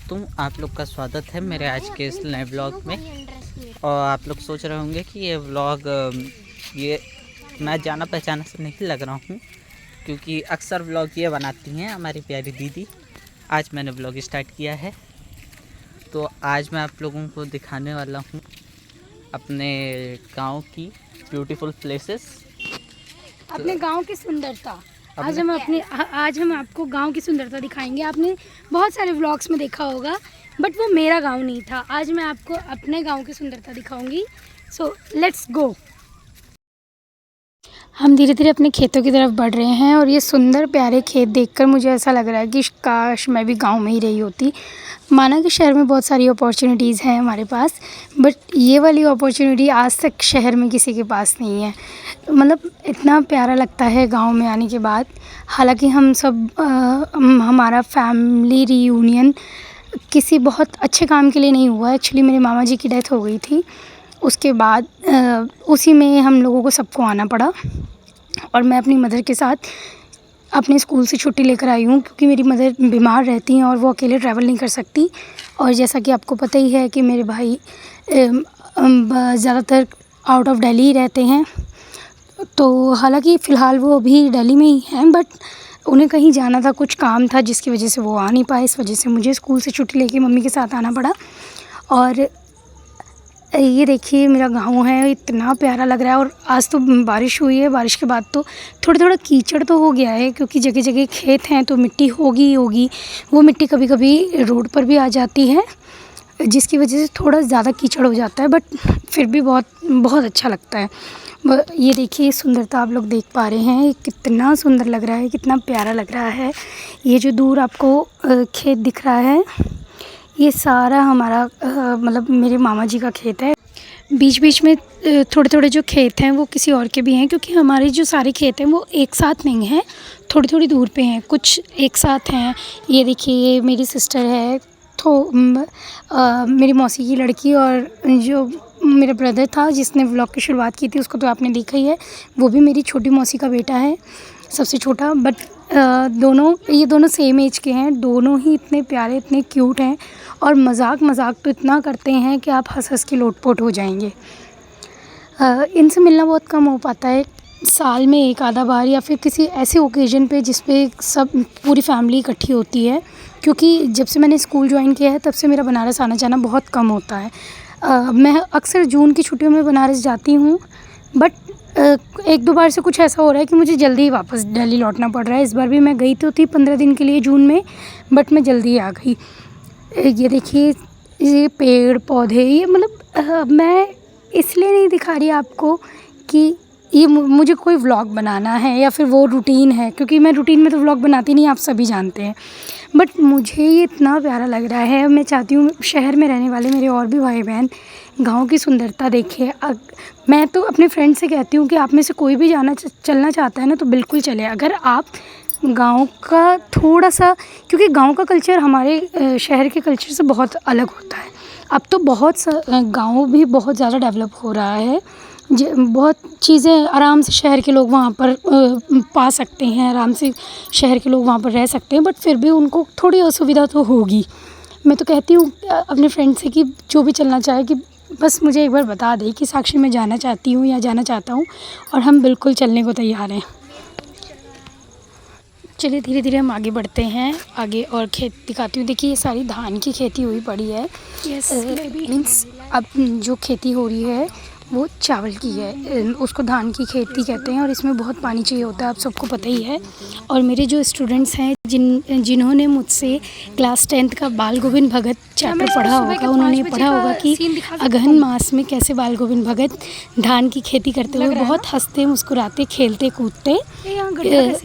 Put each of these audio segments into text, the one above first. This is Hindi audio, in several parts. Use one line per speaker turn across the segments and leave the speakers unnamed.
दोस्तों, आप लोग का स्वागत है मेरे आज के इस नए व्लॉग में। और आप लोग सोच रहे होंगे कि ये व्लॉग ये मैं जाना पहचाना से नहीं लग रहा हूँ, क्योंकि अक्सर व्लॉग ये बनाती हैं हमारी प्यारी दीदी। आज मैंने व्लॉग स्टार्ट किया है, तो आज मैं आप लोगों को दिखाने वाला हूँ अपने गांव की ब्यूटीफुल प्लेसेस,
अपने गांव की सुंदरता। आज हम आपको गांव की सुंदरता दिखाएंगे। आपने बहुत सारे व्लॉग्स में देखा होगा, बट वो मेरा गांव नहीं था। आज मैं आपको अपने गांव की सुंदरता दिखाऊंगी। So let's go. हम धीरे धीरे अपने खेतों की तरफ बढ़ रहे हैं और ये सुंदर प्यारे खेत देखकर मुझे ऐसा लग रहा है कि काश मैं भी गांव में ही रही होती। माना कि शहर में बहुत सारी अपॉर्चुनिटीज़ हैं हमारे पास, बट ये वाली अपॉर्चुनिटी आज तक शहर में किसी के पास नहीं है। मतलब इतना प्यारा लगता है गांव में आने के बाद। हालांकि हम सब हमारा फैमिली रीयूनियन किसी बहुत अच्छे काम के लिए नहीं हुआ। एक्चुअली मेरे मामा जी की डेथ हो गई थी, उसके बाद उसी में हम लोगों को सबको आना पड़ा और मैं अपनी मदर के साथ अपने स्कूल से छुट्टी लेकर आई हूँ, क्योंकि मेरी मदर बीमार रहती हैं और वो अकेले ट्रैवल नहीं कर सकती। और जैसा कि आपको पता ही है कि मेरे भाई ज़्यादातर आउट ऑफ दिल्ली ही रहते हैं। तो हालांकि फ़िलहाल वो अभी दिल्ली में ही हैं, बट उन्हें कहीं जाना था, कुछ काम था जिसकी वजह से वो आ नहीं पाए। इस वजह से मुझे स्कूल से छुट्टी लेके मम्मी के साथ आना पड़ा। और ये देखिए मेरा गांव है, इतना प्यारा लग रहा है। और आज तो बारिश हुई है, बारिश के बाद तो थोड़ा कीचड़ तो हो गया है, क्योंकि जगह जगह खेत हैं तो मिट्टी होगी ही होगी। वो मिट्टी कभी कभी रोड पर भी आ जाती है, जिसकी वजह से थोड़ा ज़्यादा कीचड़ हो जाता है, बट फिर भी बहुत अच्छा लगता है। ये देखिए सुंदरता आप लोग देख पा रहे हैं, कितना सुंदर लग रहा है, कितना प्यारा लग रहा है। ये जो दूर आपको खेत दिख रहा है, ये सारा हमारा मतलब मेरे मामा जी का खेत है। बीच बीच में थोड़े थोड़े जो खेत हैं वो किसी और के भी हैं, क्योंकि हमारे जो सारे खेत हैं वो एक साथ नहीं हैं, थोड़ी थोड़ी दूर पे हैं, कुछ एक साथ हैं। ये देखिए ये मेरी सिस्टर है, तो मेरी मौसी की लड़की, और जो मेरा ब्रदर था जिसने व्लॉग की शुरुआत की थी उसको तो आपने देखा ही है, वो भी मेरी छोटी मौसी का बेटा है, सबसे छोटा। बट ये दोनों सेम एज के हैं, दोनों ही इतने प्यारे, इतने क्यूट हैं, और मजाक तो इतना करते हैं कि आप हंस के लोटपोट हो जाएंगे। इनसे मिलना बहुत कम हो पाता है, साल में एक आधा बार, या फिर किसी ऐसे ओकेज़न पे जिस पे सब पूरी फैमिली इकट्ठी होती है। क्योंकि जब से मैंने स्कूल ज्वाइन किया है तब से मेरा बनारस आना जाना बहुत कम होता है। मैं अक्सर जून की छुट्टियों में बनारस जाती हूँ, बट एक दो बार से कुछ ऐसा हो रहा है कि मुझे जल्दी ही वापस दिल्ली लौटना पड़ रहा है। इस बार भी मैं गई तो थी 15 दिन के लिए जून में, बट मैं जल्दी ही आ गई। ये देखिए ये पेड़ पौधे, ये मतलब मैं इसलिए नहीं दिखा रही आपको कि ये मुझे कोई व्लॉग बनाना है या फिर वो रूटीन है, क्योंकि मैं रूटीन में तो व्लॉग बनाती नहीं, आप सभी जानते हैं। बट मुझे ये इतना प्यारा लग रहा है, मैं चाहती हूँ शहर में रहने वाले मेरे और भी भाई बहन गांव की सुंदरता देखें। मैं तो अपने फ्रेंड से कहती हूँ कि आप में से कोई भी चलना चाहता है ना तो बिल्कुल चले। अगर आप गांव का थोड़ा सा, क्योंकि गांव का कल्चर हमारे शहर के कल्चर से बहुत अलग होता है। अब तो बहुत गांव भी बहुत ज़्यादा डेवलप हो रहा है, बहुत चीज़ें आराम से शहर के लोग वहाँ पर पा सकते हैं, आराम से शहर के लोग वहाँ पर रह सकते हैं, बट फिर भी उनको थोड़ी असुविधा तो होगी। मैं तो कहती हूँ अपने फ्रेंड से कि जो भी चलना चाहे कि बस मुझे एक बार बता दे कि साक्षी मैं जाना चाहती हूँ या जाना चाहता हूँ, और हम बिल्कुल चलने को तैयार हैं। चलिए धीरे धीरे हम आगे बढ़ते हैं, आगे और खेत दिखाती हूँ। देखिए ये सारी धान की खेती हुई पड़ी है। मीन्स अब जो खेती हो रही है वो चावल की है, उसको धान की खेती कहते हैं, और इसमें बहुत पानी चाहिए होता है, आप सबको पता ही है। और मेरे जो स्टूडेंट्स हैं जिन्होंने मुझसे क्लास 10th का बाल गोविंद भगत चैप्टर पढ़ा होगा, उन्होंने पढ़ा होगा कि अगहन मास में कैसे बाल गोविंद भगत धान की खेती करते हुए बहुत हंसते मुस्कुराते खेलते कूदते,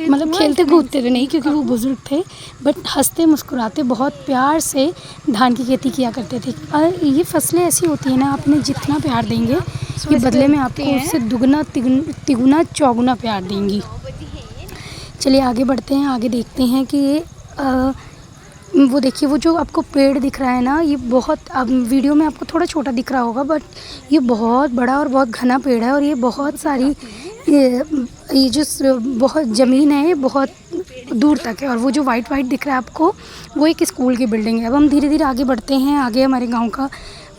मतलब खेलते कूदते तो नहीं क्योंकि वो बुज़ुर्ग थे, बट हंसते मुस्कुराते बहुत प्यार से धान की खेती किया करते थे। और ये फसलें ऐसी होती हैं ना, आपने जितना प्यार देंगे ये बदले में आपको उससे दुगना तिगुना चौगुना प्यार देंगी। चलिए आगे बढ़ते हैं, आगे देखते हैं कि ये वो देखिए वो जो आपको पेड़ दिख रहा है ना, ये बहुत, अब वीडियो में आपको थोड़ा छोटा दिख रहा होगा, बट ये बहुत बड़ा और बहुत घना पेड़ है। और ये बहुत सारी ये जो बहुत ज़मीन है, ये बहुत दूर तक है। और वो जो वाइट वाइट दिख रहा है आपको, वो एक स्कूल की बिल्डिंग है। अब हम धीरे धीरे आगे बढ़ते हैं, आगे हमारे गांव का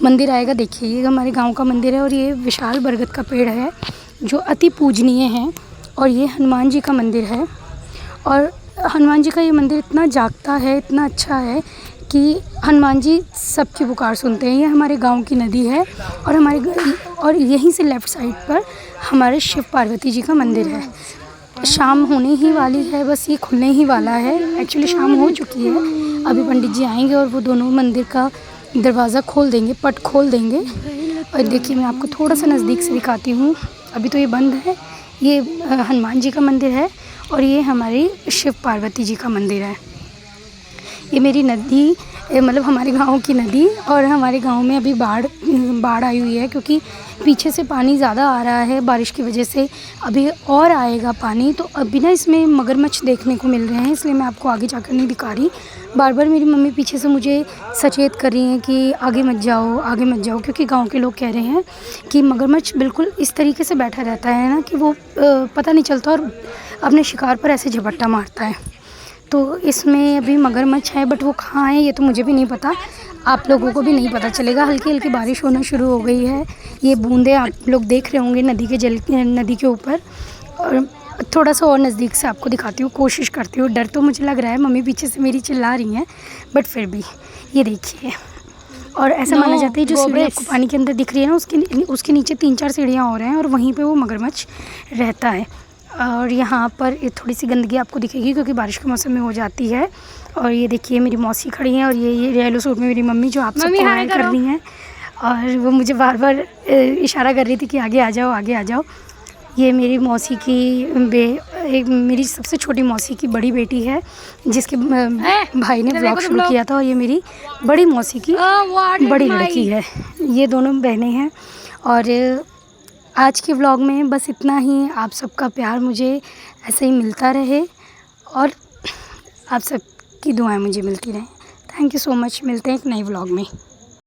मंदिर आएगा। देखिए ये हमारे गांव का मंदिर है और ये विशाल बरगद का पेड़ है जो अति पूजनीय है। और ये हनुमान जी का मंदिर है और हनुमान जी का ये मंदिर इतना जागता है, इतना अच्छा है कि हनुमान जी सबकी पुकार सुनते हैं। ये हमारे गांव की नदी है और यहीं से लेफ़्ट साइड पर हमारे शिव पार्वती जी का मंदिर है। शाम होने ही वाली है, बस ये खुलने ही वाला है। एक्चुअली शाम हो चुकी है, अभी पंडित जी आएंगे और वो दोनों मंदिर का दरवाज़ा खोल देंगे, पट खोल देंगे। और देखिए मैं आपको थोड़ा सा नज़दीक से दिखाती हूँ, अभी तो ये बंद है। ये हनुमान जी का मंदिर है और ये हमारी शिव पार्वती जी का मंदिर है। ये मेरी नदी, मतलब हमारे गांव की नदी। और हमारे गांव में अभी बाढ़ आई हुई है क्योंकि पीछे से पानी ज़्यादा आ रहा है बारिश की वजह से। अभी और आएगा पानी, तो अभी ना इसमें मगरमच्छ देखने को मिल रहे हैं, इसलिए मैं आपको आगे जाकर नहीं दिखा रही। बार बार मेरी मम्मी पीछे से मुझे सचेत कर रही हैं कि आगे मत जाओ, आगे मत जाओ, क्योंकि गांव के लोग कह रहे हैं कि मगरमच्छ बिल्कुल इस तरीके से बैठा रहता है ना कि वो पता नहीं चलता और अपने शिकार पर ऐसे झपट्टा मारता है। तो इसमें अभी मगरमच्छ है, बट वो कहाँ है ये तो मुझे भी नहीं पता, आप लोगों को भी नहीं पता चलेगा। हल्की हल्की बारिश होना शुरू हो गई है, ये बूंदें आप लोग देख रहे होंगे नदी के ऊपर। और थोड़ा सा और नज़दीक से आपको दिखाती हूँ, कोशिश करती हूँ। डर तो मुझे लग रहा है, मम्मी पीछे से मेरी चिल्ला रही हैं, बट फिर भी ये देखिए। और ऐसा माना जाता है जो सीढ़ी आपको पानी के अंदर दिख रही है ना, उसके नीचे 3-4 सीढ़ियाँ और हैं और वहीं पे वो मगरमच्छ रहता है। और यहाँ पर थोड़ी सी गंदगी आपको दिखेगी क्योंकि बारिश के मौसम में हो जाती है। और ये देखिए मेरी मौसी खड़ी हैं और ये येलो सूट में मेरी मम्मी जो आप सबको हाय कर रही हैं, और वो मुझे बार बार इशारा कर रही थी कि आगे आ जाओ, आगे आ जाओ। ये मेरी मौसी की मेरी सबसे छोटी मौसी की बड़ी बेटी है जिसके भाई ने ब्लॉग शुरू किया था, और ये मेरी बड़ी मौसी की बड़ी लड़की है। ये दोनों बहनें हैं। और आज के व्लॉग में बस इतना ही। आप सबका प्यार मुझे ऐसे ही मिलता रहे और आप सबकी दुआएं मुझे मिलती रहें। Thank you so much. मिलते हैं एक नए व्लॉग में।